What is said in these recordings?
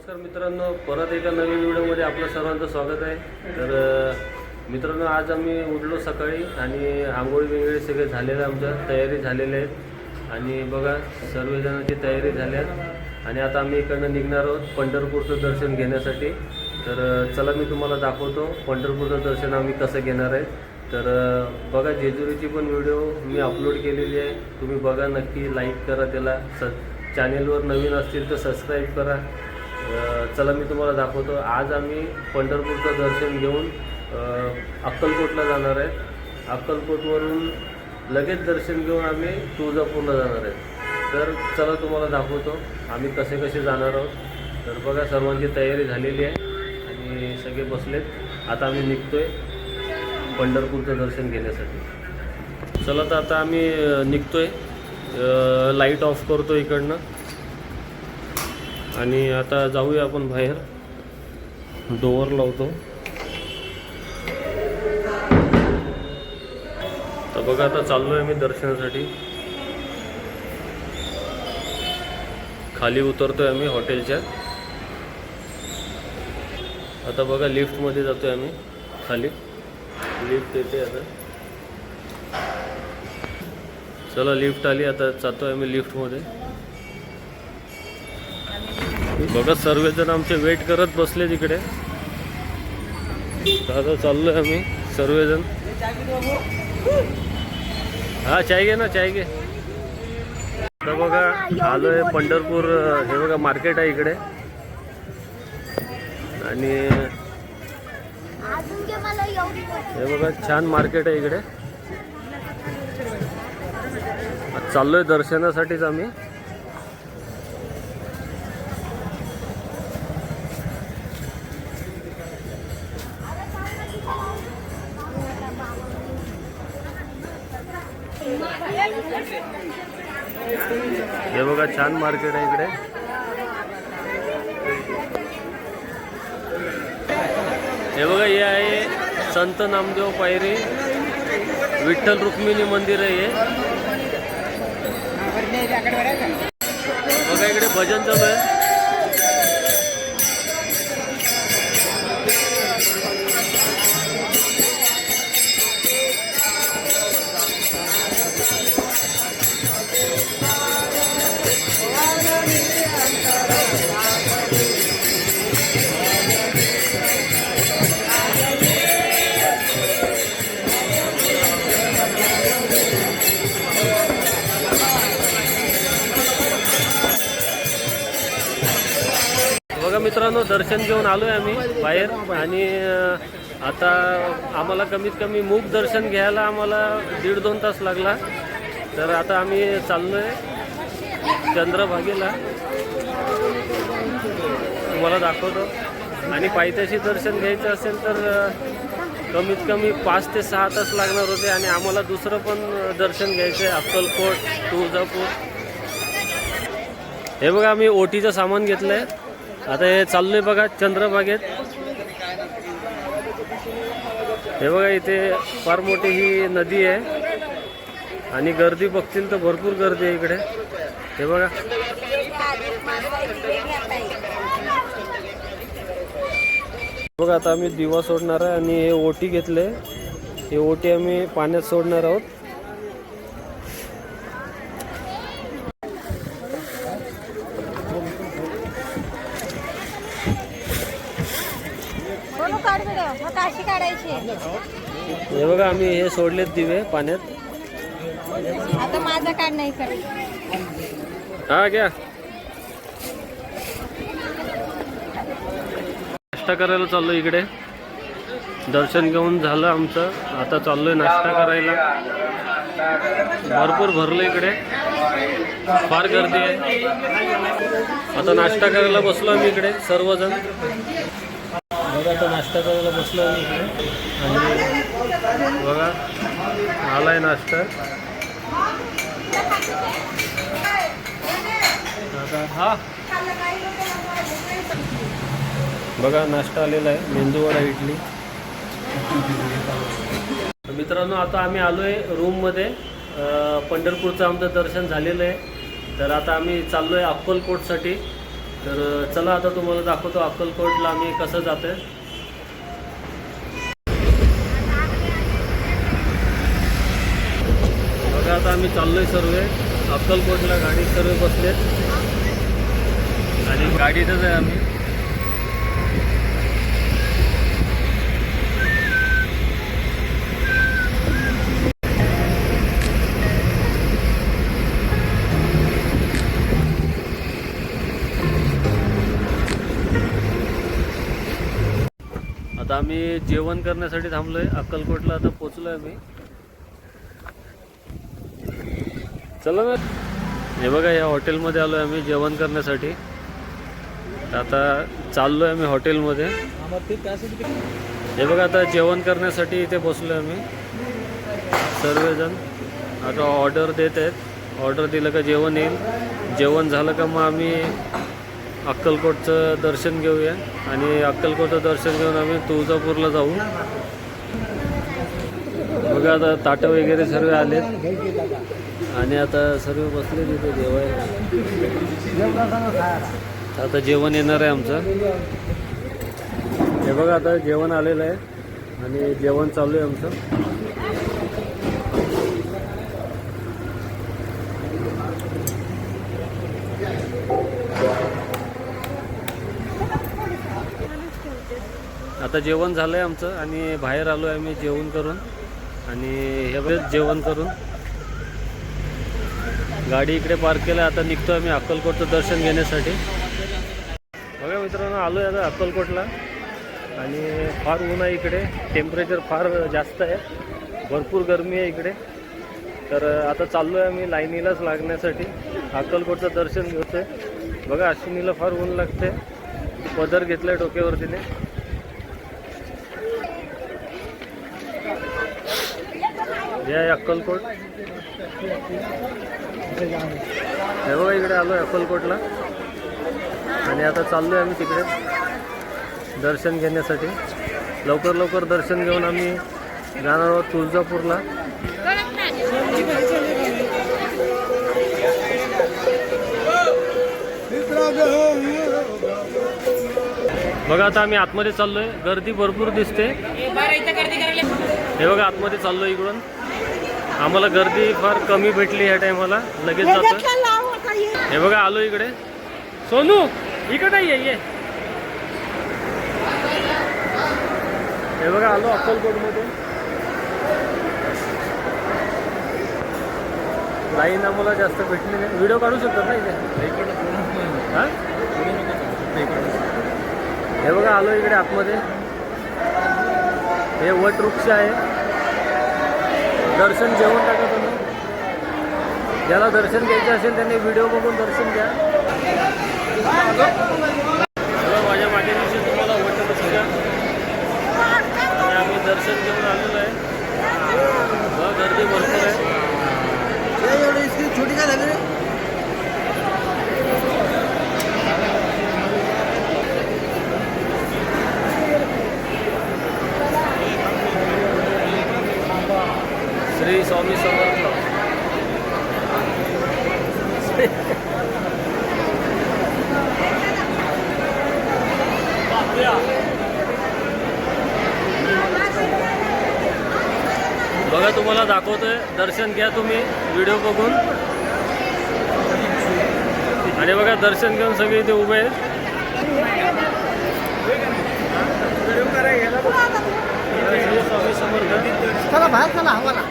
नमस्कार मित्रांनो, परत एका नवीन व्हिडिओमध्ये आपलं सर्वांचं स्वागत आहे। तर मित्रांनो, आज आम्ही उठलो सकाळी आणि आंघोळी वगैरे सगळे झालेलं, आमच्या तयारी झालेली आहे आणि बघा सर्वजणांची तयारी झाल्या आणि आता आम्ही इकडनं निघणार आहोत पंढरपूरचं दर्शन घेण्यासाठी। तर चला मी तुम्हाला दाखवतो पंढरपूरचं दर्शन आम्ही कसं घेणार आहे। तर बघा जेजुरीची पण व्हिडिओ मी अपलोड केलेली आहे, तुम्ही बघा नक्की, लाईक करा त्याला, चॅनेलवर नवीन असतील तर सबस्क्राईब करा। चला मी तुम्हाला दाखवतो। आज आम्ही पंढरपूरचं दर्शन घेऊन अक्कलकोटला जाणार आहे। अक्कलकोटवरून लगेच दर्शन घेऊन आम्ही तुळजापूरला जाणार आहे। तर चला तुम्हाला दाखवतो आम्ही कसे कसे जाणार आहोत। तर बघा सर्वांची तयारी झालेली आहे आणि सगळे बसलेत। आता आम्ही निघतोय पंढरपूरचं दर्शन घेण्यासाठी। चला तर आता आम्ही निघतोय, लाईट ऑफ करतो इकडनं आणि आता जाऊया आपण बाहेर, डोअर लावतो। तर बघा आता चाललो आहे मी दर्शनासाठी, खाली उतरतोय आम्ही हॉटेलच्या। आता बघा लिफ्टमध्ये जातोय आम्ही खाली, लिफ्ट येते आता। चला लिफ्ट आली, आता जातोय आम्ही लिफ्टमध्ये। बघा सर्वजण आमचे वेट करत बसले तिकडे। आता चाललोय आम्ही सर्वजण। हा चाय घे ना, चाय घे। आता बघा आलोय पंढरपूर, हे बघा मार्केट आहे इकडे आणि हे बघा छान मार्केट आहे इकडे। चाललोय दर्शनासाठीच आम्ही। हे बघा छान मार्केट आहे इकडे। हे बघा हे आहे संत नामदेव पायरी, विठ्ठल रुक्मिणी मंदिर आहे हे। बघा इकडे भजन चालू आहे। बघा मित्रांनो, दर्शन घेऊन आलोय आम्ही बाहेर आणि आता आम्हाला कमीत कमी मूक दर्शन घ्यायला आम्हाला 1.5-2 तास लागला। तर आता आम्ही चाललोय चंद्रभागेला, तुम्हाला दाखवतो। आणि पायथ्याशी दर्शन घ्यायचं असेल तर कमीत कमी 5 ते 6 तास लागणार होते आणि आम्हाला दुसरं पण दर्शन घ्यायचं आहे, अक्कलकोट, तुळजापूर। हे बघा आम्ही ओटीचं सामान घेतलं आहे, आता हे चाललोय बघा चंद्रभागेत। हे बघा इथे फार मोठी ही नदी आहे आणि गर्दी बघतील तर भरपूर गर्दी आहे इकडे। हे बघा बघा आता आम्ही दिवा सोडणार आहे आणि हे ओटी घेतले, हे ओटी आम्ही पाण्यात सोडणार आहोत। हे बघा आम्ही हे सोडलेत दिवे पाण्यात। आता माझा कार्ड नाही कर। हा घ्या। नाश्ता करायला चाललो इकडे, दर्शन घेऊन झालं आमचं, आता चाललोय नाश्ता करायला। भरपूर भरलं इकडे, फार गर्दी आहे। आता नाश्ता करायला बसलो आम्ही इकडे सर्वजण। बघा आता नाश्ता करायला बसलो आम्ही इकडे आणि बघा आलाय नाश्ता। हा बघा नाश्ता आलेला आहे, मेंदूवडा, इडली। मित्रांनो आता आम्ही आलोय रूममध्ये, पंढरपूरचं आमचं दर्शन झालेलं आहे। तर आता आम्ही चाललो आहे अक्कलकोटसाठी तर चला आता तुम्हाला दाखवतो अक्कलकोटला आम्ही कसं जातोय. बघा आता आम्ही चाललोय सर्व अक्कलकोटला. गाडी सर्व बसलेत आणि गाडीतच आहे आम्ही. आता आम्ही जेवण करण्यासाठी थांबलोय अक्कलकोटला. आता पोचलोय आम्ही. चला ना. हे बघा या हॉटेलमध्ये आलोय आम्ही जेवण करण्यासाठी. आता चाललोय आम्ही हॉटेलमध्ये. हे बघा आता जेवण करण्यासाठी इथे बसलोय आम्ही सर्वजण. आता ऑर्डर देत आहेत. ऑर्डर दिलं का जेवण येईल. जेवण झालं का मग आम्ही अक्कलकोटचं दर्शन घेऊया आणि अक्कलकोटचं दर्शन घेऊन आम्ही तुळजापूरला जाऊ. बघा आता ताटं वगैरे सर्व आलेत आणि आता सर्व बसले तिथे जेवायला. आता जेवण येणार आहे आमचं. हे बघा आता जेवण आलेलं आहे आणि जेवण चालू आहे आमचं. आता जेवण झालं आहे आमचं आणि बाहेर आलो आहे आम्ही जेवण करून. आणि हे बघ जेवण करून गाडी इकडे पार्क केलं. आता निघतो आम्ही अक्कलकोटचं दर्शन घेण्यासाठी. बघा मित्रांनो आलो आहे आता अक्कलकोटला आणि फार ऊन आहे इकडे. टेम्परेचर फार जास्त आहे. भरपूर गरमी आहे इकडे. तर आता चाललो आहे आम्ही लाईनीलाच लागण्यासाठी. अक्कलकोटचं दर्शन घेतो आहे. बघा अश्विनीला फार ऊन लागते. पदर घेतलं आहे डोक्यावर तिने. हे आहे अक्कलकोट. हे बघा इकडे आलो आहे अक्कलकोटला आणि आता चाललो आहे आम्ही तिकडे दर्शन घेण्यासाठी. लवकर लवकर दर्शन घेऊन आम्ही जाणार आहोत तुळजापूरला. बघा आता आम्ही आतमध्ये चाललोय. गर्दी भरपूर दिसते. हे बघा आतमध्ये चाललोय इकडून. आम्हाला गर्दी फार कमी भेटली ह्या टायमाला. लगेच जातो. हे बघा आलो इकडे. सोनू इकडे ये. हे बघा आलो अक्कलकोटमध्ये. लाईन आम्हाला जास्त भेटली नाही. व्हिडिओ काढू शकतात ना इथे. हां हे बघा आलो इकडे आतमध्ये. हे वटवृक्ष आहे. दर्शन जेवण टाका तुम्ही. ज्याला दर्शन घ्यायचं असेल त्यांनी व्हिडिओ बघून दर्शन घ्या. माझ्या मागे दिवशी तुम्हाला वटवृक्ष आणि आम्ही दर्शन घेऊन आलेलो आहे. गर्दी भरपूर आहे. छोटी काय झाली रे. श्री स्वामी समर्थ. बघा तुम्हाला दाखवतोय. दर्शन घ्या तुम्ही व्हिडिओ बघून. आणि बघा दर्शन घेऊन सगळे इथे उभे आहेत. श्री स्वामी समर्थ. चला बाहेर चला हवाला.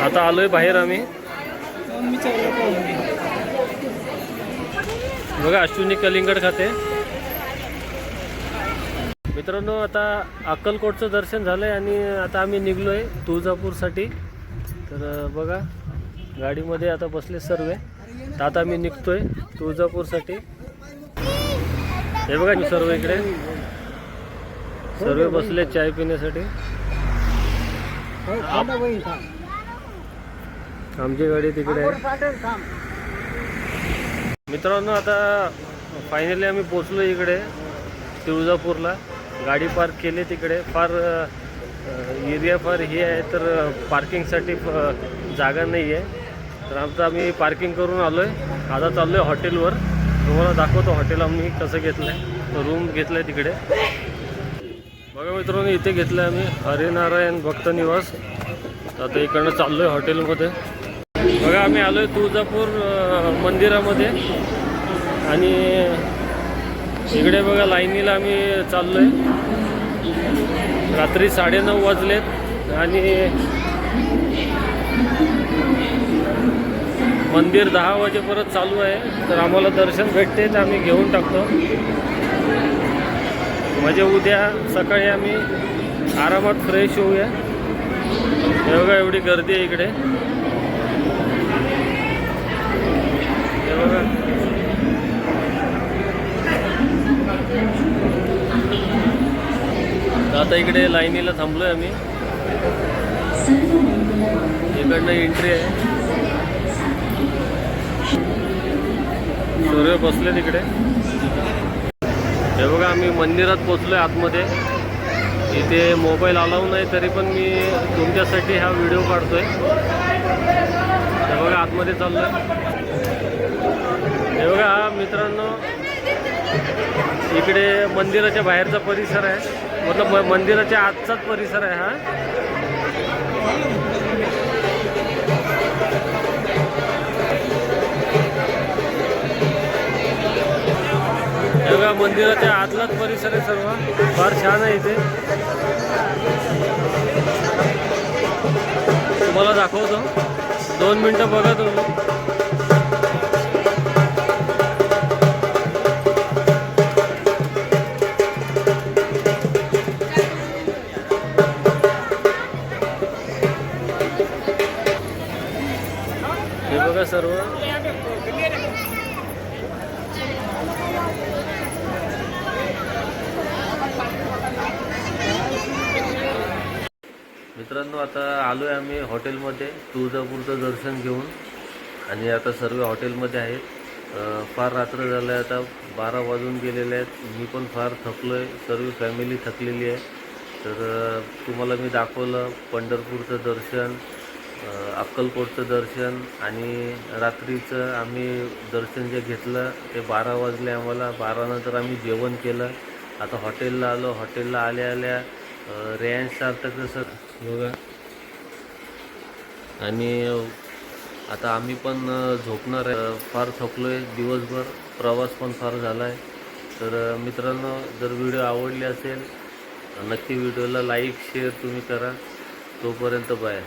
आता आलोय बाहेर आम्ही. बघा अश्विनी कलिंगड खाते. मित्रांनो आता अक्कलकोटचं दर्शन झालंय आणि आता आम्ही निघलोय तुळजापूरसाठी. तर बघा गाडीमध्ये आता बसले सर्व. तर आता आम्ही निघतोय तुळजापूरसाठी. हे बघा सर्व इकडे सर्व बसले चाय पिण्यासाठी. आमची गाडी तिकडे आहे. मित्रांनो आता फायनली आम्ही पोचलो इकडे तुळजापूरला. गाडी पार्क केली तिकडे. फार एरिया फार हे आहे, तर पार्किंगसाठी जागा नाही आहे. तर आम्ही पार्किंग करून आलो आहे. आता चाललो आहे हॉटेलवर. तुम्हाला दाखवतो हॉटेल आम्ही कसं घेतलं आहे. रूम घेतलं आहे तिकडे. बघा मित्रांनो, इथे घेतलं आहे आम्ही हरिनारायण भक्त निवास. आता इकडनं चाललो आहे हॉटेलमध्ये. बघा आम्ही आलो आहे तुळजापूर मंदिरामध्ये. आणि इकडे बघा लाईनीला आम्ही चाललो आहे. रात्री 9:30 वाजलेत आणि मंदिर 10 वाजेपर्यंत चालू आहे. तर आम्हाला दर्शन भेटते तर आम्ही घेऊन टाकतो. म्हणजे उद्या सकाळी आम्ही आरामात फ्रेश होऊया. हे बघा एवढी गर्दी आहे इकडे. हे बघा आता इकडे लाईनीला थांबलो आहे आम्ही. इकडनं एंट्री आहे. सूर्य बसले तिकडे. हे बघा आम्ही मंदिरात पोचलो आहे आतमध्ये. इथे मोबाईल अलाऊ नाही, तरी पण मी तुमच्यासाठी हा व्हिडिओ काढतोय. हे बघा आतमध्ये चाललो आहे. हे बघा हा मित्रांनो इकडे मंदिराच्या बाहेरचा परिसर आहे. मतलब मंदिराच्या आतचाच परिसर आहे हा. हे बघा मंदिराच्या आतलाच परिसर आहे सर्व. फार छान आहे इथे. तुम्हाला दाखवतो. 2 मिनटं बघा तुम्ही. हे बघा सर्व. मित्रांनो आता आलो आहे आम्ही हॉटेलमध्ये तुळजापूरचं दर्शन घेऊन. आणि आता सर्व हॉटेलमध्ये आहेत. फार रात्र झालं आहे, आता 12 वाजून गेलेले आहेत. मी पण फार थकलो आहे. सर्व फॅमिली थकलेली आहे. तर तुम्हाला मी दाखवलं पंढरपूरचं दर्शन, अक्कलकोटचं दर्शन. आणि रात्रीचं आम्ही दर्शन जे घेतलं ते 12 वाजले आम्हाला. 12 नंतर आम्ही जेवण केलं. आता हॉटेलला आलो. हॉटेलला आल्या रेंज सार्थक सर बघा. आणि आता आम्ही पण झोपणार आहे. फार थकलो आहे. दिवसभर प्रवास पण फार झाला आहे. तर मित्रांनो, जर व्हिडिओ आवडली असेल नक्की व्हिडिओला लाईक शेअर तुम्ही करा. तोपर्यंत बाय.